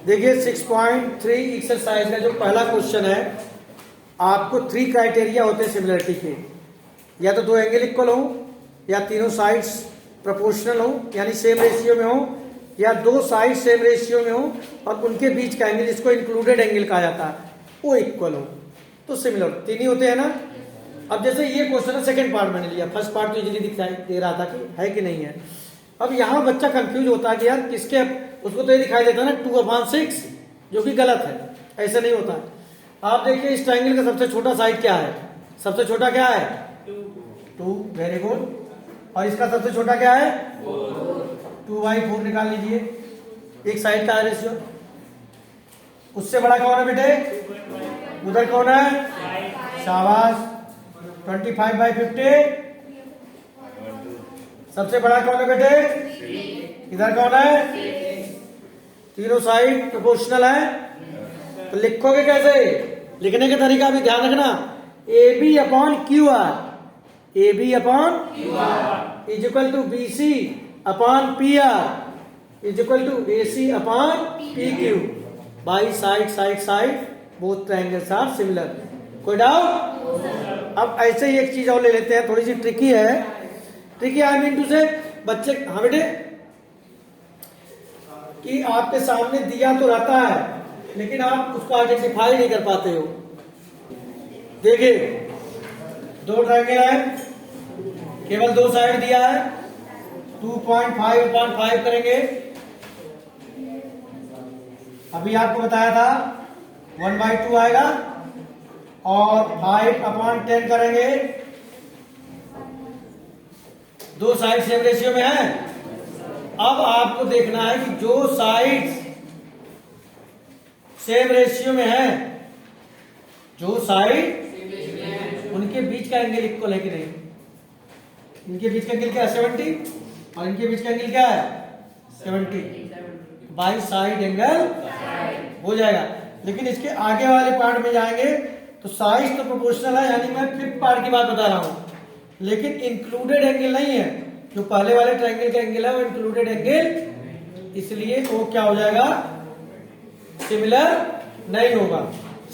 देखिए 6.3 एक्सरसाइज का जो पहला क्वेश्चन है, आपको 3 क्राइटेरिया होते हैं सिमिलरिटी के। या तो दो एंगल इक्वल हो, या तीनों साइड्स प्रोपोर्शनल हो यानी सेम रेशियो में हो, या दो साइड सेम रेशियो में हो और उनके बीच का एंगल, जिसको इंक्लूडेड एंगल कहा जाता है, वो इक्वल हो, तो सिमिलर। तीन ही होते हैं ना। अब जैसे ये क्वेश्चन है, सेकंड पार्ट मैंने लिया, फर्स्ट पार्ट तो इजीली दिखाई दे रहा था कि है कि नहीं है। अब यहाँ बच्चा कंफ्यूज होता है कि यार किसके, उसको तो ये दिखाई देता है ना 2/6, जो कि गलत है, ऐसा नहीं होता है। आप देखिए इस ट्रायंगल का सबसे छोटा साइड क्या है, सबसे छोटा क्या है 2, वेरी गुड। और इसका सबसे छोटा क्या है 2/4 निकाल लीजिए, एक साइड का रेशियो। उससे बड़ा कौन है बेटे, उधर कौन है, शाबाश 25/50। सबसे बड़ा कौन है बेटे, इधर कौन है, तीनों साइड प्रोपोर्शनल है। तो लिखोगे कैसे, लिखने का तरीका भी ध्यान रखना, AB/QR, AB/QR is equal to BC/PR is equal to AC/PQ। By side both triangles are similar. कोई डाउट? अब ऐसे ही एक चीज और ले लेते हैं, थोड़ी सी ट्रिकी है। ट्रिकी आई मीन टू से बच्चे, हाँ बेटे, कि आपके सामने दिया तो रहता है लेकिन आप उसको आइडेंटिफाई नहीं कर पाते हो। देखिए दो ट्रायंगल है, केवल दो साइड दिया है, 2.5/5 करेंगे। अभी आपको बताया था 1/2 आएगा और 5/10 करेंगे। दो साइड सेम रेशियो में है। अब आपको देखना है कि जो साइड्स सेम रेशियो में है, जो साइड उनके बीच का एंगल इक्वल है कि नहीं। इनके बीच का एंगल क्या है 70 और इनके बीच का एंगल क्या है 70, बाई साइड एंगल हो जाएगा। लेकिन इसके आगे वाले पार्ट में जाएंगे तो साइड तो प्रोपोर्शनल है, यानी मैं फिफ्थ पार्ट की बात बता रहा हूं, लेकिन इंक्लूडेड एंगल नहीं है। जो पहले वाले ट्रायंगल का एंगल है वो इंक्लूडेड एंगल, इसलिए वो क्या हो जाएगा, सिमिलर नहीं होगा।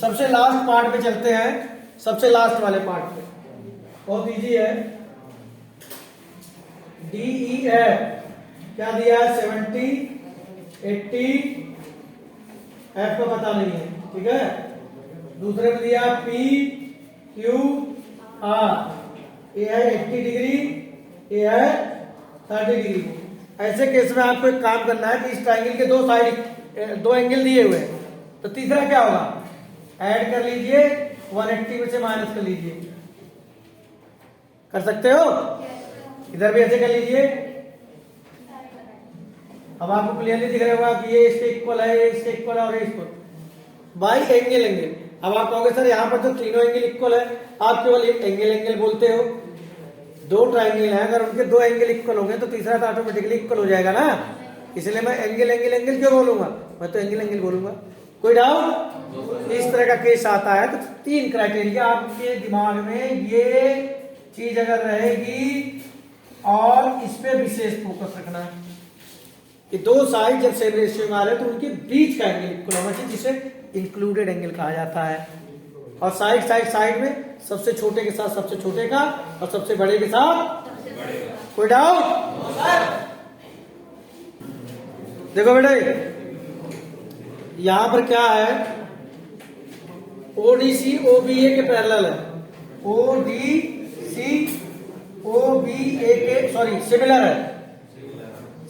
सबसे लास्ट पार्ट पे चलते हैं, सबसे लास्ट वाले पार्ट पे, बहुत इजी है। DEF क्या दिया है 70, 80, F का पता नहीं है, ठीक है। दूसरे में दिया PQR, ये है 80 डिग्री, ये है 30 डिग्री। ऐसे केस में आपको एक काम करना है कि इस ट्रायंगल के दो साइड, दो एंगल दिए हुए हैं, तो तीसरा क्या होगा, ऐड कर लीजिए, 180 में से माइनस कर लीजिए। कर सकते हो, इधर भी ऐसे कर लीजिए। अब आपको क्लियरली दिख रहा होगा कि ये इसके इक्वल है, ये इसके इक्वल है और ये इक्वल बाई एंगल। अब आप कहोगे सर यहाँ पर तो तीनों एंगल इक्वल है, आप केवल एक एंगल बोलते हो। दो ट्रायंगल हैं, अगर उनके दो एंगल इक्वल होंगे तो तीसरा तो ऑटोमेटिकली इक्वल हो जाएगा ना, इसलिए मैं एंगल क्यों बोलूंगा, मैं तो एंगल बोलूंगा। कोई डाउट? इस तरह का केस आता है तो 3 क्राइटेरिया आपके दिमाग में ये चीज अगर रहेगी, और इस पे विशेष फोकस रखना है कि दो साइड जब सेम रेशियो में आ रहे हैं तो उनके बीच का एंगल इक्वल होना चाहिए, जिसे इंक्लूडेड एंगल कहा जाता है। और साइड में सबसे छोटे के साथ सबसे छोटे का और सबसे बड़े के साथ कोई डाउट? देखो बेटे यहां पर क्या है, ODC OBA के पैरेलल है, ODC OBA के सॉरी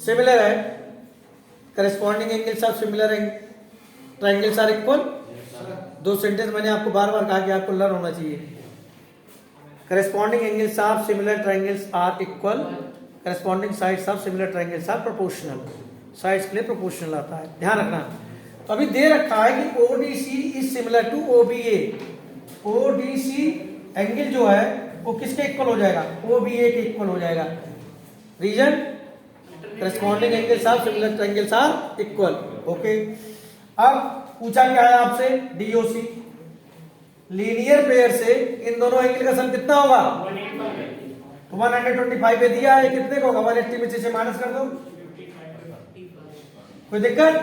सिमिलर है। Corresponding angles are similar, triangles are equal. दो सेंटेंस मैंने आपको बार बार कहा कि आपको लर्न होना चाहिए। Corresponding angles are similar, triangles are equal. Corresponding sides are similar, triangles are proportional. Sides के लिए प्रोपोर्शनल आता है, ध्यान रखना। तो अभी दे रखा है कि ODC is similar to OBA। ODC angle जो है वो किसके इक्वल हो जाएगा, OBA के इक्वल हो जाएगा। Reason, corresponding angles are similar, triangles are equal. Okay, अब पूछा क्या है आपसे, DOC लीनियर पेयर से इन दोनों एंगल का सम कितना होगा, तो 125 पे दिया है, कितने का होगा 180 में से माइनस कर दो, कोई दिक्कत?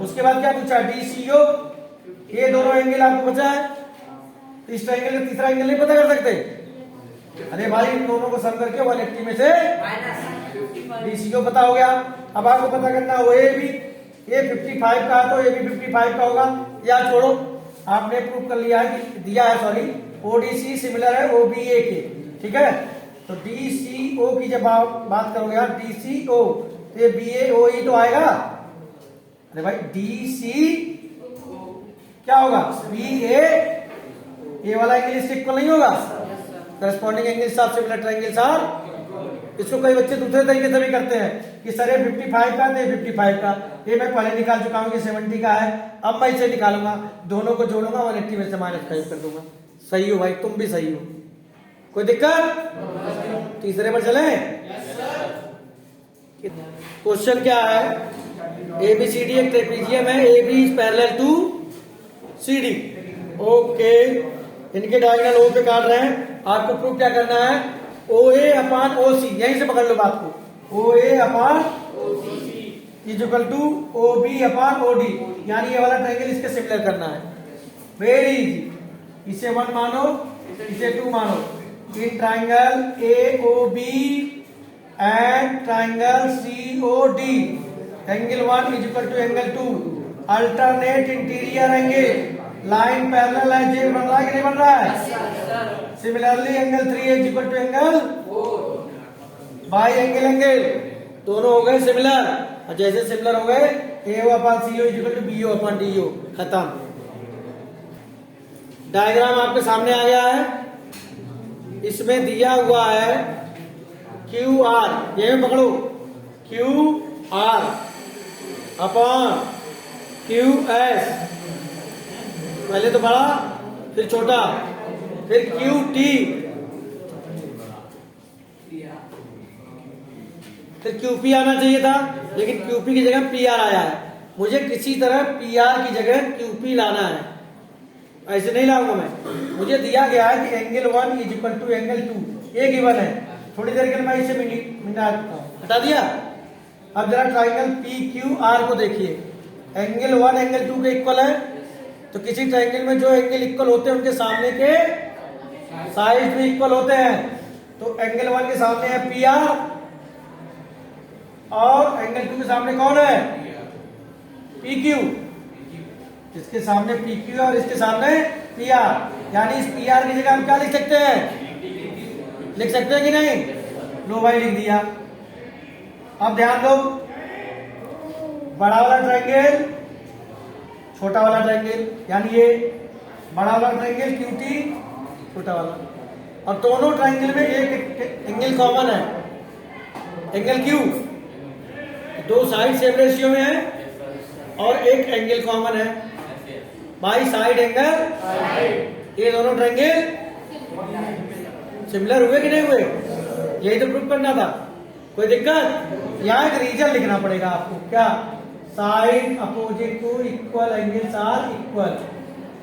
उसके बाद क्या पूछा, DCO, ये दोनों एंगल आपको बचा है, इस ट्रायंगल का तीसरा एंगल नहीं पता कर सकते? अरे भाई इन दोनों को सम करके 180 में से DCO पता हो गया। अब आपको पता करना वो ये 55 का है तो ये भी 55 का होगा, या छोड़ो आपने प्रूव कर लिया है कि दिया है, सॉरी, ODC सिमिलर है OBA के, ठीक है। तो DCO की जब आप बात करोगे यार, DCO तो ये BAOE तो आएगा। अरे भाई DC क्या होगा, BA, ये वाला एंगल इसके इक्वल नहीं होगा, corresponding angles of similar triangles are. इसको कई बच्चे दूसरे तरीके से भी करते हैं कि सर ये 55 का, तो 55 का, ये मैं पहले निकाल चुका हूं कि 70 का है, अब मैं इसे निकालूंगा, दोनों को जोड़ूंगा, 180 में से -5 कर दूंगा। सही हो भाई, तुम भी सही हो, कोई दिक्कत? तीसरे पर चले। क्वेश्चन क्या है, ABCD एक ट्रेपेजियम है, AB is parallel to CD, okay, इनके डायगोनल O पे काट रहे हैं, आपको प्रूव क्या करना है, OA अपॉन OC, यहीं से पकड़ लो बात को, OA upon is equal to OB upon OD, यानी ये वाला ट्रायंगल इसके सिमिलर करना है। वेरी इजी, इसे 1 मानो, इसे 2 मानो। In triangle AOB and triangle COD, angle 1 is equal to angle 2, alternate interior angle, line parallel है, जे बन रहा है कि नहीं बन रहा है? Similarly angle 3 is equal to angle 4, by angle दोनों हो गए सिमिलर, और जैसे सिमिलर हो गए AO upon CO is equal to BO upon DO, खत्म। डायग्राम आपके सामने आ गया है, इसमें दिया हुआ है QR, ये पकड़ो, QR अपॉन QS, पहले तो बड़ा फिर छोटा, फिर QT, फिर QP आना चाहिए था, लेकिन QP की जगह PR आया है। मुझे किसी तरह PR की जगह QP लाना है, ऐसे नहीं लाऊंगा मैं। मुझे दिया गया है कि angle 1 is equal to angle 2, ये गिवन है। थोड़ी देर के लिए मैं इसे हटा दिया। अब जरा ट्रायंगल PQR को देखिए, एंगल 1 एंगल 2 के इक्वल है, तो किसी ट्रायंगल में जो एंगल इक्वल होते हैं उनके सामने के साइड भी इक्वल होते हैं। तो एंगल 1 के सामने है PR, और एंगल 2 के सामने कौन है, PQ। इसके सामने PQ और इसके सामने PR, यानी इस PR की जगह हम क्या लिख सकते हैं, लिख सकते हैं कि नहीं? लो भाई लिख दिया। अब ध्यान दो, बड़ा वाला ट्रायंगल, छोटा वाला ट्रायंगल, यानी ये बड़ा वाला ट्रायंगल QT, छोटा वाला, और दोनों ट्रायंगल में एक एंगल कॉमन है, एंगल Q, दो साइड सेम रेशियो में है और एक एंगल कॉमन है, बाई साइड एंगल। ये दोनों ट्रायंगल सिमिलर हुए कि नहीं हुए, यही तो प्रूफ करना था। कोई दिक्कत? यहाँ एक रीजन लिखना पड़ेगा आपको, क्या, side opposite to equal angles are equal,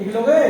लिख लोगे?